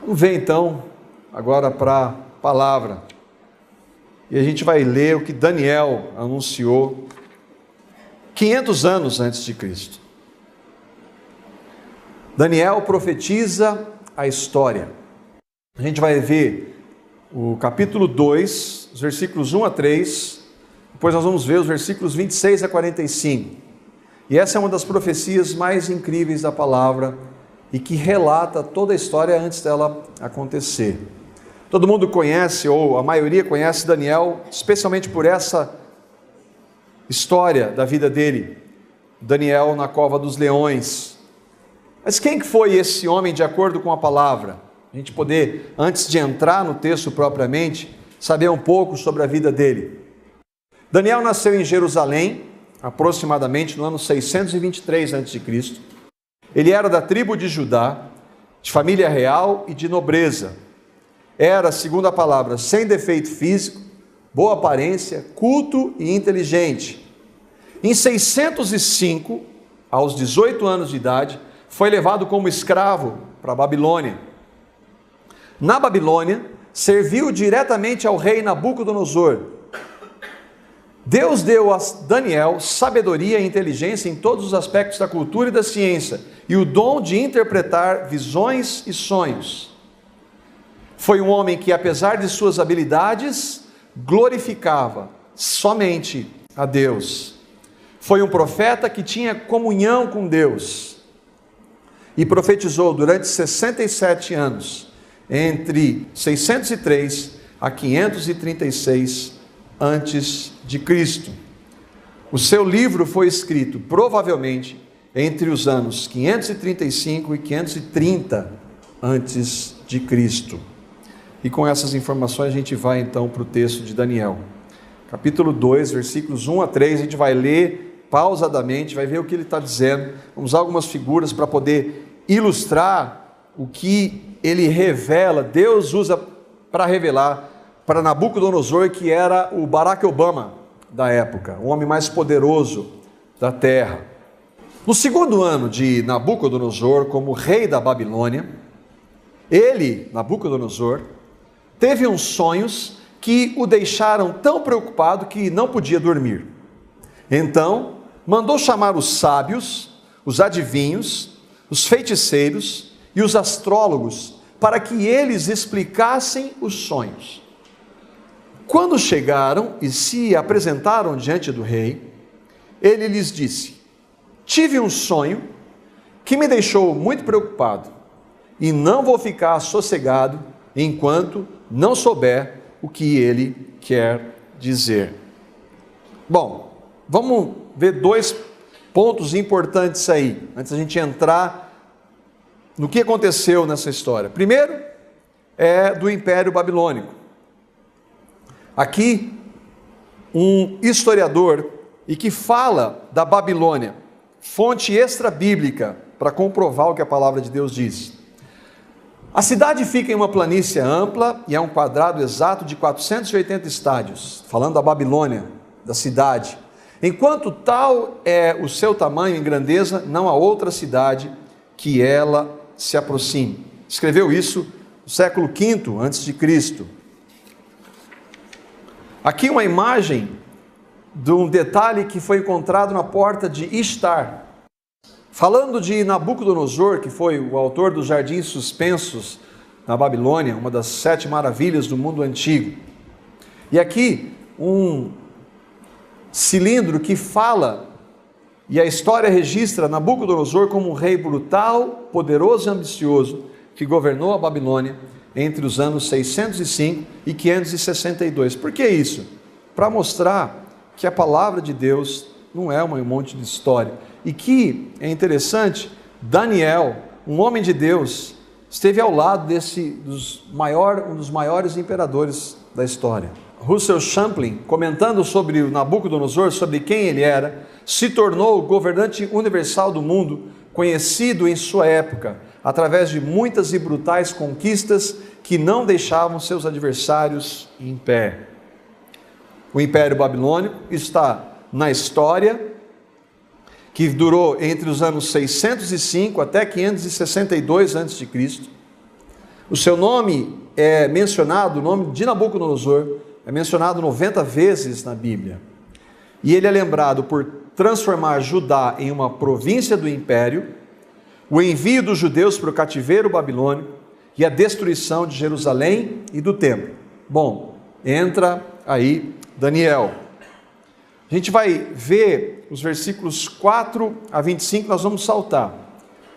Vamos ver então, agora para a palavra. E a gente vai ler o que Daniel anunciou 500 anos antes de Cristo. Daniel profetiza a história. A gente vai ver o capítulo 2, os versículos 1 a 3, depois nós vamos ver os versículos 26 a 45. E essa é uma das profecias mais incríveis da palavra e que relata toda a história antes dela acontecer. Todo mundo conhece, ou a maioria conhece Daniel, especialmente por essa história da vida dele. Daniel na cova dos leões. Mas quem que foi esse homem de acordo com a palavra? A gente poder, antes de entrar no texto propriamente, saber um pouco sobre a vida dele. Daniel nasceu em Jerusalém, aproximadamente no ano 623 a.C. Ele era da tribo de Judá, de família real e de nobreza. Era, segundo a palavra, sem defeito físico, boa aparência, culto e inteligente. Em 605, aos 18 anos de idade, foi levado como escravo para a Babilônia. Na Babilônia, serviu diretamente ao rei Nabucodonosor. Deus deu a Daniel sabedoria e inteligência em todos os aspectos da cultura e da ciência, e o dom de interpretar visões e sonhos. Foi um homem que, apesar de suas habilidades, glorificava somente a Deus. Foi um profeta que tinha comunhão com Deus e profetizou durante 67 anos, entre 603 a 536 antes de Cristo. O seu livro foi escrito provavelmente entre os anos 535 e 530 antes de Cristo. E com essas informações a gente vai então para o texto de Daniel. Capítulo 2, versículos 1 a 3, a gente vai ler pausadamente, vai ver o que ele está dizendo. Vamos usar algumas figuras para poder ilustrar o que ele revela, Deus usa para revelar para Nabucodonosor, que era o Barack Obama da época, o homem mais poderoso da terra. No segundo ano de Nabucodonosor, como rei da Babilônia, ele, Nabucodonosor, teve uns sonhos que o deixaram tão preocupado que não podia dormir. Então, mandou chamar os sábios, os adivinhos, os feiticeiros e os astrólogos, para que eles explicassem os sonhos. Quando chegaram e se apresentaram diante do rei, ele lhes disse: tive um sonho que me deixou muito preocupado e não vou ficar sossegado enquanto não souber o que ele quer dizer. Bom, vamos ver dois pontos importantes aí, antes da gente entrar no que aconteceu nessa história. Primeiro, é do Império Babilônico. Aqui, um historiador, e que fala da Babilônia, fonte extra-bíblica, para comprovar o que a palavra de Deus diz. A cidade fica em uma planície ampla e é um quadrado exato de 480 estádios, falando da Babilônia, da cidade. Enquanto tal é o seu tamanho e grandeza, não há outra cidade que ela se aproxime. Escreveu isso no século V a.C. Aqui uma imagem de um detalhe que foi encontrado na porta de Ishtar. Falando de Nabucodonosor, que foi o autor dos Jardins Suspensos na Babilônia, uma das 7 maravilhas do mundo antigo. E aqui um cilindro que fala, e a história registra Nabucodonosor como um rei brutal, poderoso e ambicioso, que governou a Babilônia entre os anos 605 e 562. Por que isso? Para mostrar que a palavra de Deus não é um monte de história. E que, é interessante, Daniel, um homem de Deus, esteve ao lado um dos maiores imperadores da história. Russell Champlin, comentando sobre o Nabucodonosor, sobre quem ele era, se tornou o governante universal do mundo, conhecido em sua época, através de muitas e brutais conquistas que não deixavam seus adversários em pé. O Império Babilônico está na história, que durou entre os anos 605 até 562 a.C. O seu nome é mencionado, o nome de Nabucodonosor é mencionado 90 vezes na Bíblia. E ele é lembrado por transformar Judá em uma província do império, o envio dos judeus para o cativeiro babilônico e a destruição de Jerusalém e do templo. Bom, entra aí Daniel. A gente vai ver os versículos 4 a 25, nós vamos saltar.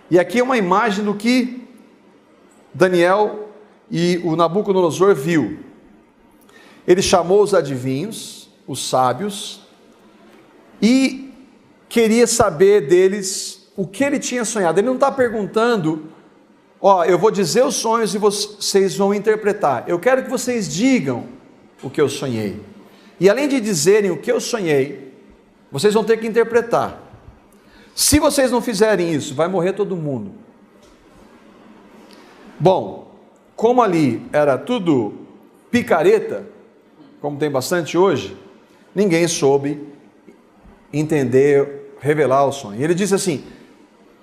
E aqui é uma imagem do que Daniel e o Nabucodonosor viu. Ele chamou os adivinhos, os sábios, e queria saber deles o que ele tinha sonhado. Ele não está perguntando, eu vou dizer os sonhos e vocês vão interpretar. Eu quero que vocês digam o que eu sonhei. E além de dizerem o que eu sonhei, vocês vão ter que interpretar. Se vocês não fizerem isso, vai morrer todo mundo. Bom, como ali era tudo picareta, como tem bastante hoje, ninguém soube entender, revelar o sonho. Ele diz assim,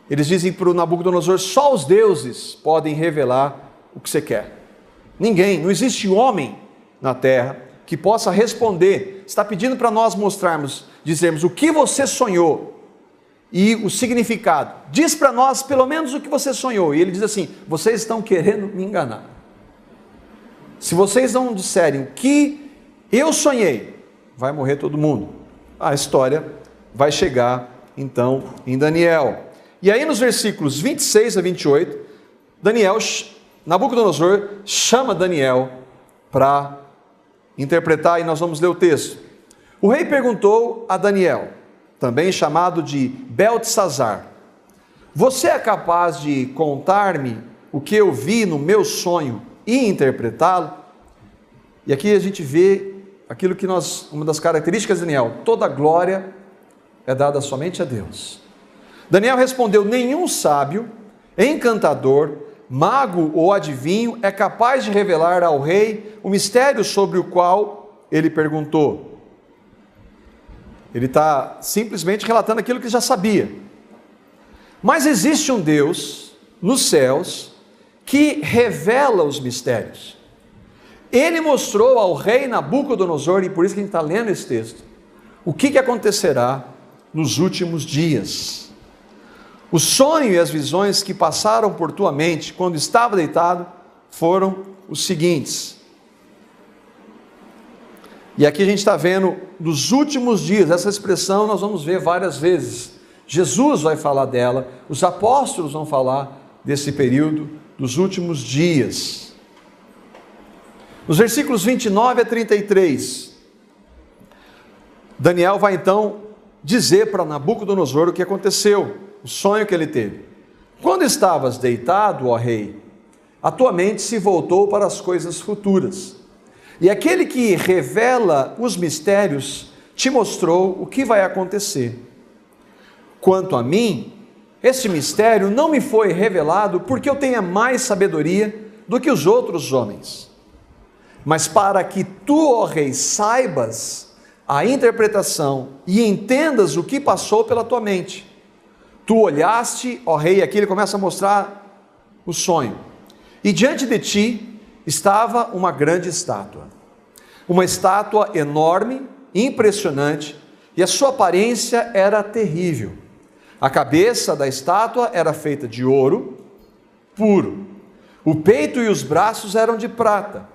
eles dizem para o Nabucodonosor, só os deuses podem revelar o que você quer. Ninguém, não existe homem na terra que possa responder. Está pedindo para nós mostrarmos, dizermos o que você sonhou e o significado. Diz para nós pelo menos o que você sonhou. E ele diz assim, vocês estão querendo me enganar. Se vocês não disserem o que eu sonhei, vai morrer todo mundo. A história vai chegar então em Daniel. E aí nos versículos 26 a 28, Nabucodonosor chama Daniel para interpretar, e nós vamos ler o texto. O rei perguntou a Daniel, também chamado de Beltesazar, você é capaz de contar-me o que eu vi no meu sonho e interpretá-lo? E aqui a gente vê aquilo que uma das características de Daniel, toda glória é dada somente a Deus. Daniel respondeu, nenhum sábio, encantador, mago ou adivinho é capaz de revelar ao rei o mistério sobre o qual ele perguntou. Ele está simplesmente relatando aquilo que já sabia. Mas existe um Deus nos céus que revela os mistérios. Ele mostrou ao rei Nabucodonosor, e por isso que a gente está lendo esse texto, o que acontecerá nos últimos dias. O sonho e as visões que passaram por tua mente quando estava deitado foram os seguintes. E aqui a gente está vendo nos últimos dias, essa expressão nós vamos ver várias vezes. Jesus vai falar dela, os apóstolos vão falar desse período dos últimos dias. Nos versículos 29 a 33, Daniel vai então dizer para Nabucodonosor o que aconteceu, o sonho que ele teve. Quando estavas deitado, ó rei, a tua mente se voltou para as coisas futuras, e aquele que revela os mistérios te mostrou o que vai acontecer. Quanto a mim, este mistério não me foi revelado porque eu tenha mais sabedoria do que os outros homens, mas para que tu, ó rei, saibas a interpretação e entendas o que passou pela tua mente. Tu olhaste, ó rei, aqui ele começa a mostrar o sonho, e diante de ti estava uma grande estátua, uma estátua enorme, impressionante, e a sua aparência era terrível. A cabeça da estátua era feita de ouro puro, o peito e os braços eram de prata,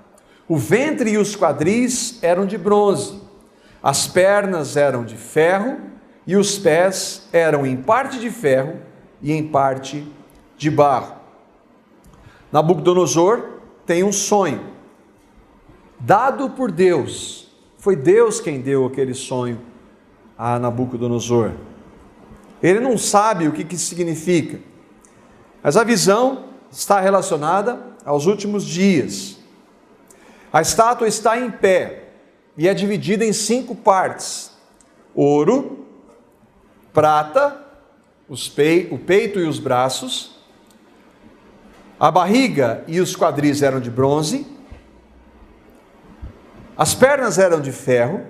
o ventre e os quadris eram de bronze, as pernas eram de ferro e os pés eram em parte de ferro e em parte de barro. Nabucodonosor tem um sonho, dado por Deus. Foi Deus quem deu aquele sonho a Nabucodonosor. Ele não sabe o que significa, mas a visão está relacionada aos últimos dias. A estátua está em pé e é dividida em 5 partes: ouro, prata, o peito e os braços, a barriga e os quadris eram de bronze, as pernas eram de ferro,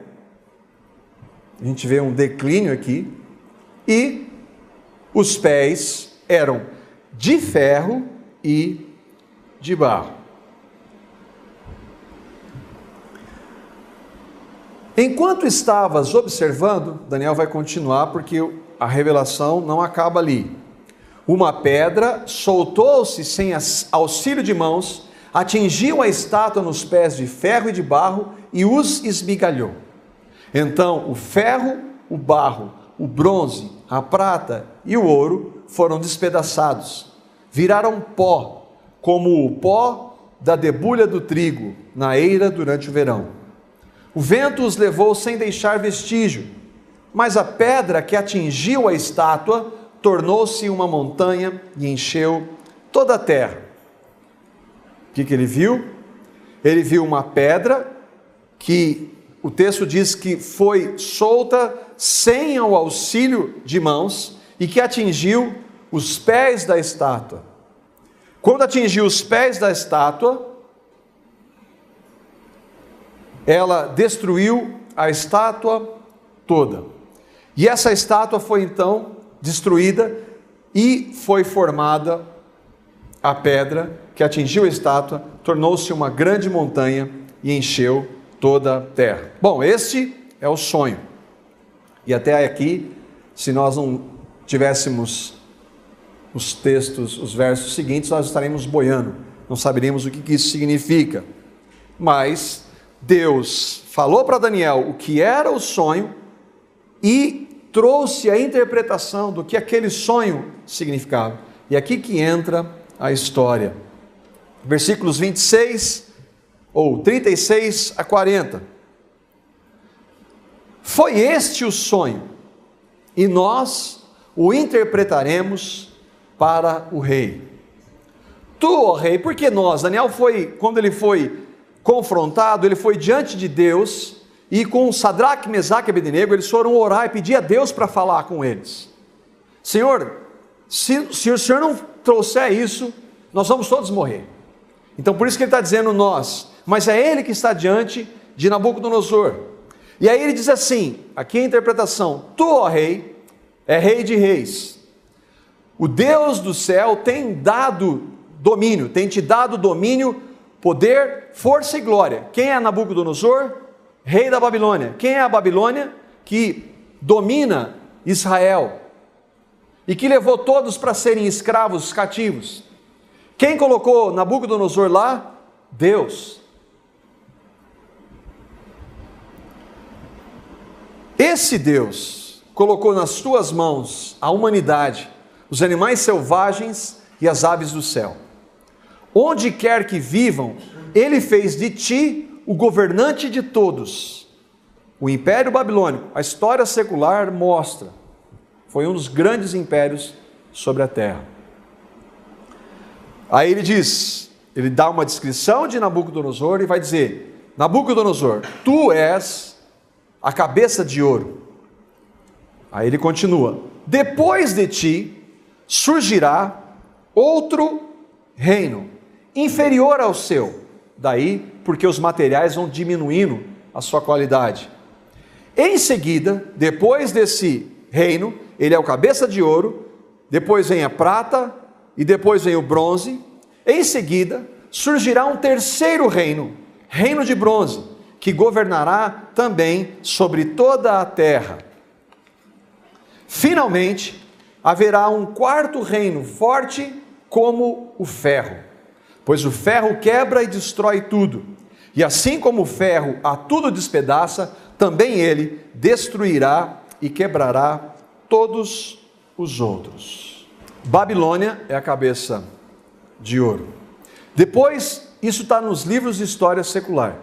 a gente vê um declínio aqui, e os pés eram de ferro e de barro. Enquanto estavas observando, Daniel vai continuar porque a revelação não acaba ali. Uma pedra soltou-se sem auxílio de mãos, atingiu a estátua nos pés de ferro e de barro e os esmigalhou. Então o ferro, o barro, o bronze, a prata e o ouro foram despedaçados. Viraram pó, como o pó da debulha do trigo na eira durante o verão. O vento os levou sem deixar vestígio, mas a pedra que atingiu a estátua tornou-se uma montanha e encheu toda a terra. O que ele viu? Ele viu uma pedra que o texto diz que foi solta sem o auxílio de mãos e que atingiu os pés da estátua. Quando atingiu os pés da estátua, ela destruiu a estátua toda. E essa estátua foi então destruída e foi formada a pedra que atingiu a estátua, tornou-se uma grande montanha e encheu toda a terra. Bom, este é o sonho. E até aqui, se nós não tivéssemos os textos, os versos seguintes, nós estaremos boiando, não saberíamos o que isso significa. Mas Deus falou para Daniel o que era o sonho e trouxe a interpretação do que aquele sonho significava. E aqui que entra a história. Versículos 26 ou 36 a 40. Foi este o sonho, e nós o interpretaremos para o rei. Tu, ó rei, porque nós? Daniel foi, quando ele foi confrontado, ele foi diante de Deus, e com Sadraque, Mesaque e Abednego, eles foram orar e pedir a Deus para falar com eles. Senhor, se o Senhor não trouxer isso, nós vamos todos morrer. Então por isso que ele está dizendo nós, mas é ele que está diante de Nabucodonosor. E aí ele diz assim, aqui a interpretação: tu, ó rei, é rei de reis. O Deus do céu tem dado domínio, tem te dado domínio, poder, força e glória. Quem é Nabucodonosor? Rei da Babilônia. Quem é a Babilônia? Que domina Israel e que levou todos para serem escravos, cativos. Quem colocou Nabucodonosor lá? Deus. Esse Deus colocou nas tuas mãos a humanidade, os animais selvagens e as aves do céu. Onde quer que vivam, ele fez de ti o governante de todos. O Império Babilônico, a história secular mostra, foi um dos grandes impérios sobre a terra. Aí ele diz, ele dá uma descrição de Nabucodonosor e vai dizer: Nabucodonosor, tu és a cabeça de ouro. Aí ele continua: depois de ti surgirá outro reino, inferior ao seu. Daí, porque os materiais vão diminuindo a sua qualidade. Em seguida, depois desse reino, ele é o cabeça de ouro, depois vem a prata, e depois vem o bronze. Em seguida, surgirá um terceiro reino, reino de bronze, que governará também sobre toda a terra. Finalmente, haverá um quarto reino, forte como o ferro, pois o ferro quebra e destrói tudo, e assim como o ferro a tudo despedaça, também ele destruirá e quebrará todos os outros. Babilônia é a cabeça de ouro. Depois, isso está nos livros de história secular.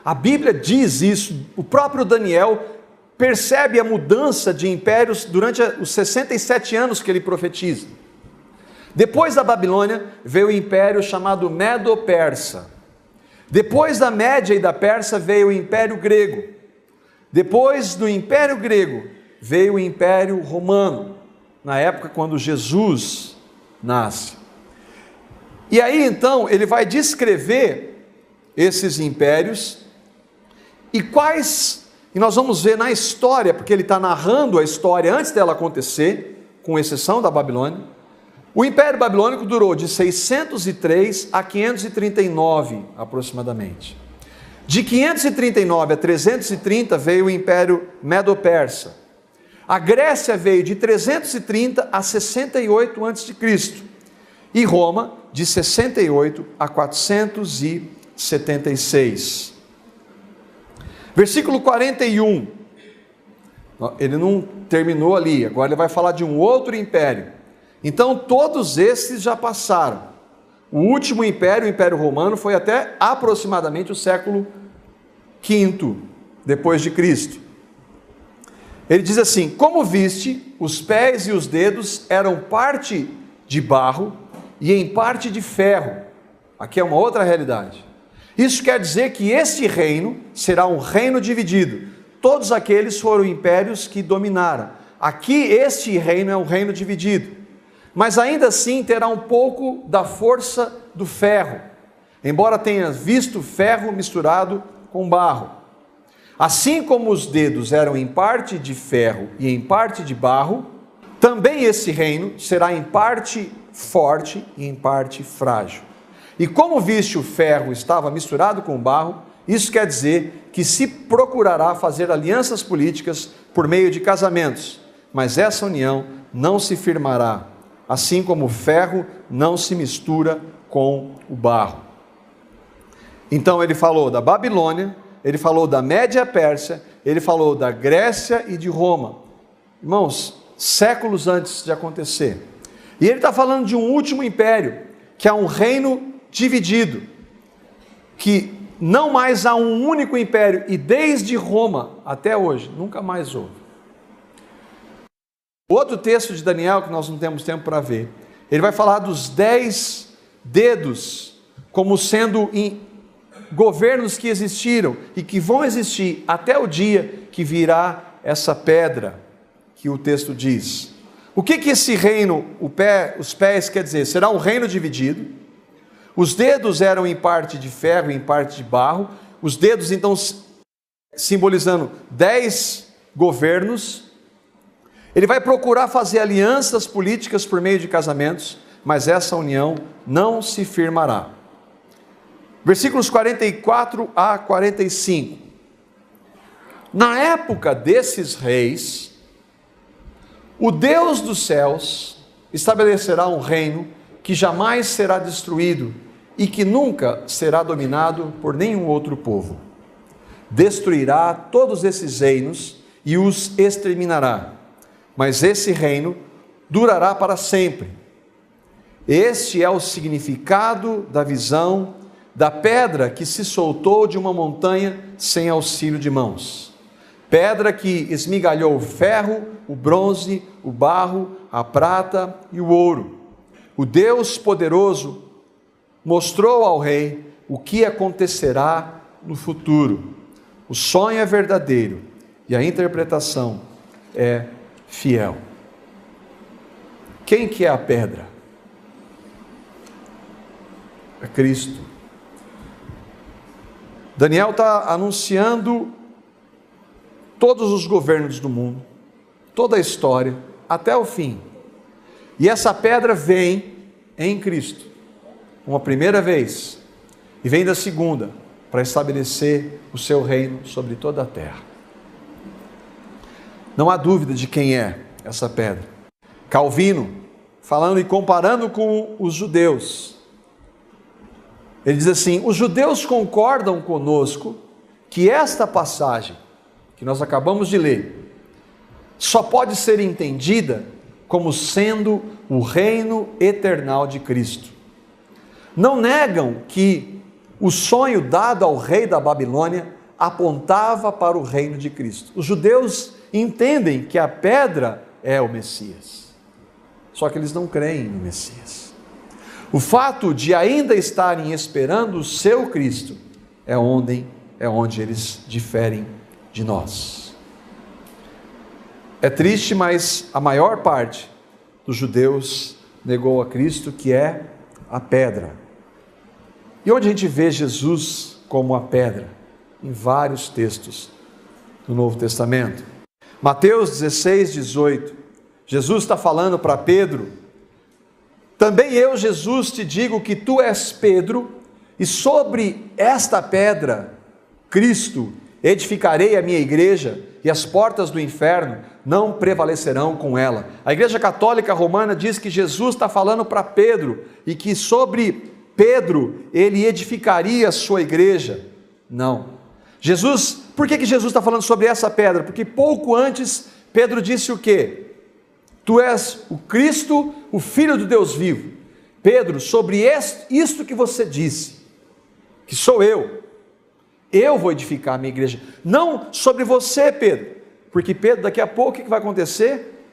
A Bíblia diz isso, o próprio Daniel percebe a mudança de impérios durante os 67 anos que ele profetiza. Depois da Babilônia, veio o império chamado Medo-Persa. Depois da Média e da Persa, veio o Império Grego. Depois do Império Grego, veio o Império Romano, na época quando Jesus nasce. E aí então, ele vai descrever esses impérios, e nós vamos ver na história, porque ele está narrando a história antes dela acontecer, com exceção da Babilônia. O Império Babilônico durou de 603 a 539, aproximadamente. De 539 a 330 veio o Império Medo-Persa. A Grécia veio de 330 a 68 a.C. e Roma de 68 a 476. Versículo 41. Ele não terminou ali, agora ele vai falar de um outro império. Então todos esses já passaram. O último império, o Império Romano, foi até aproximadamente o século V depois de Cristo. Ele diz assim: como viste, os pés e os dedos eram parte de barro e em parte de ferro. Aqui é uma outra realidade. Isso quer dizer que esse reino será um reino dividido. Todos aqueles foram impérios que dominaram. Aqui este reino é um reino dividido, mas ainda assim terá um pouco da força do ferro, embora tenha visto ferro misturado com barro. Assim como os dedos eram em parte de ferro e em parte de barro, também esse reino será em parte forte e em parte frágil. E como viste o ferro estava misturado com o barro, isso quer dizer que se procurará fazer alianças políticas por meio de casamentos, mas essa união não se firmará, assim como o ferro não se mistura com o barro. Então ele falou da Babilônia, ele falou da Média Pérsia, ele falou da Grécia e de Roma. Irmãos, séculos antes de acontecer. E ele está falando de um último império, que é um reino dividido, que não mais há um único império, e desde Roma até hoje, nunca mais houve. Outro texto de Daniel, que nós não temos tempo para ver, ele vai falar dos 10 dedos, como sendo governos que existiram, e que vão existir até o dia que virá essa pedra, que o texto diz. O que esse reino, os pés quer dizer? Será um reino dividido. Os dedos eram em parte de ferro e em parte de barro. Os dedos, então, simbolizando 10 governos. Ele vai procurar fazer alianças políticas por meio de casamentos, mas essa união não se firmará. Versículos 44 a 45. Na época desses reis, o Deus dos céus estabelecerá um reino que jamais será destruído e que nunca será dominado por nenhum outro povo. Destruirá todos esses reinos e os exterminará, mas esse reino durará para sempre. Este é o significado da visão da pedra que se soltou de uma montanha sem auxílio de mãos. Pedra que esmigalhou o ferro, o bronze, o barro, a prata e o ouro. O Deus poderoso mostrou ao rei o que acontecerá no futuro. O sonho é verdadeiro e a interpretação é fiel. Quem que é a pedra? É Cristo. Daniel está anunciando todos os governos do mundo, toda a história, até o fim. E essa pedra vem em Cristo, uma primeira vez, e vem da segunda, para estabelecer o seu reino sobre toda a terra. Não há dúvida de quem é essa pedra. Calvino, falando e comparando com os judeus, ele diz assim: os judeus concordam conosco que esta passagem, que nós acabamos de ler, só pode ser entendida como sendo o reino eternal de Cristo. Não negam que o sonho dado ao rei da Babilônia apontava para o reino de Cristo. Os judeus entendem que a pedra é o Messias, só que eles não creem no Messias. O fato de ainda estarem esperando o seu Cristo é onde eles diferem de nós. É triste, mas a maior parte dos judeus negou a Cristo, que é a pedra. E onde a gente vê Jesus como a pedra? Em vários textos do Novo Testamento. Mateus 16, 18. Jesus está falando para Pedro Também eu, Jesus, te digo que tu és Pedro, e sobre esta pedra, Cristo, edificarei a minha igreja, e as portas do inferno não prevalecerão com ela. A Igreja Católica Romana diz que Jesus está falando para Pedro, e que sobre Pedro ele edificaria a sua igreja. Não. Jesus, por que Jesus está falando sobre essa pedra? Porque pouco antes Pedro disse o quê? Tu és o Cristo, o Filho do Deus vivo. Pedro, sobre isto que você disse, que sou eu vou edificar a minha igreja. Não sobre você, Pedro, porque Pedro, daqui a pouco, o que vai acontecer?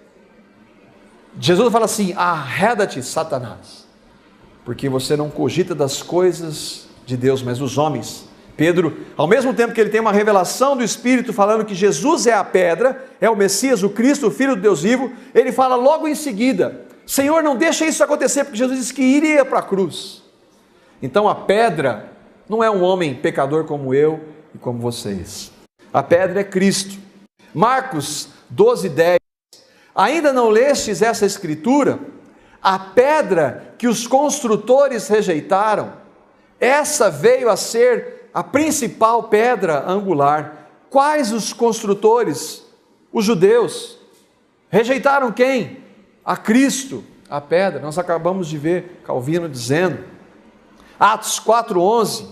Jesus fala assim: arreda-te, Satanás, porque você não cogita das coisas de Deus, mas dos homens. Pedro, ao mesmo tempo que ele tem uma revelação do Espírito falando que Jesus é a pedra, é o Messias, o Cristo, o Filho do Deus vivo, ele fala logo em seguida: Senhor, não deixa isso acontecer, porque Jesus disse que iria para a cruz. Então a pedra não é um homem pecador como eu e como vocês. A pedra é Cristo. Marcos 12:10. Ainda não lestes essa escritura? A pedra que os construtores rejeitaram, essa veio a ser a principal pedra angular. Quais os construtores? Os judeus. Rejeitaram quem? A Cristo, a pedra. Nós acabamos de ver Calvino dizendo. Atos 4:11.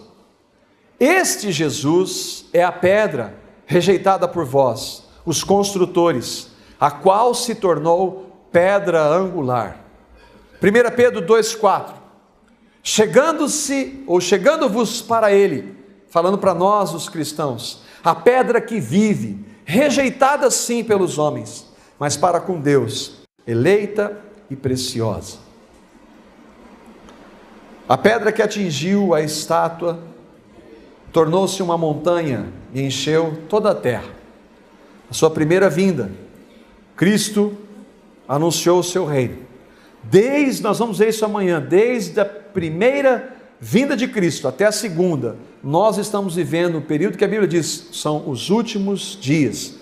Este Jesus é a pedra rejeitada por vós, os construtores, a qual se tornou pedra angular. 1 Pedro 2:4. Chegando-vos para ele, falando para nós os cristãos, a pedra que vive, rejeitada sim pelos homens, mas para com Deus, eleita e preciosa. A pedra que atingiu a estátua, tornou-se uma montanha e encheu toda a terra. A sua primeira vinda, Cristo anunciou o seu reino. Nós vamos ver isso amanhã, desde a primeira vinda de Cristo até a segunda, nós estamos vivendo o período que a Bíblia diz, são os últimos dias.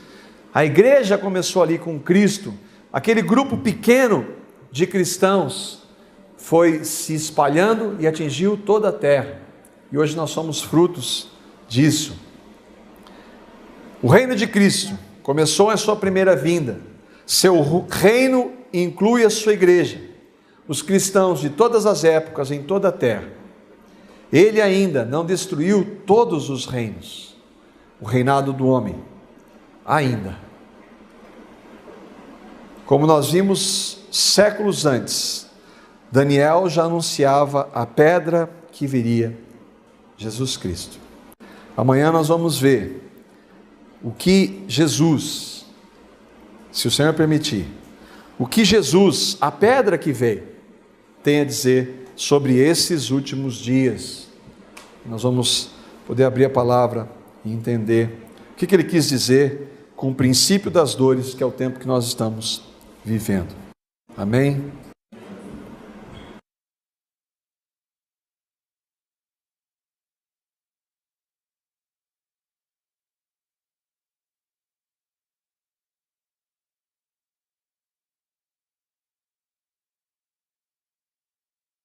A igreja começou ali com Cristo, aquele grupo pequeno de cristãos foi se espalhando e atingiu toda a terra, e hoje nós somos frutos disso. O reino de Cristo começou a sua primeira vinda, seu reino inclui a sua igreja, os cristãos de todas as épocas em toda a terra. Ele ainda não destruiu todos os reinos, o reinado do homem, ainda. Como nós vimos séculos antes, Daniel já anunciava a pedra que viria, Jesus Cristo. Amanhã nós vamos ver o que Jesus, se o Senhor permitir, o que Jesus, a pedra que veio, tem a dizer sobre esses últimos dias. Nós vamos poder abrir a palavra e entender o que ele quis dizer com o princípio das dores, que é o tempo que nós estamos vivendo. Amém?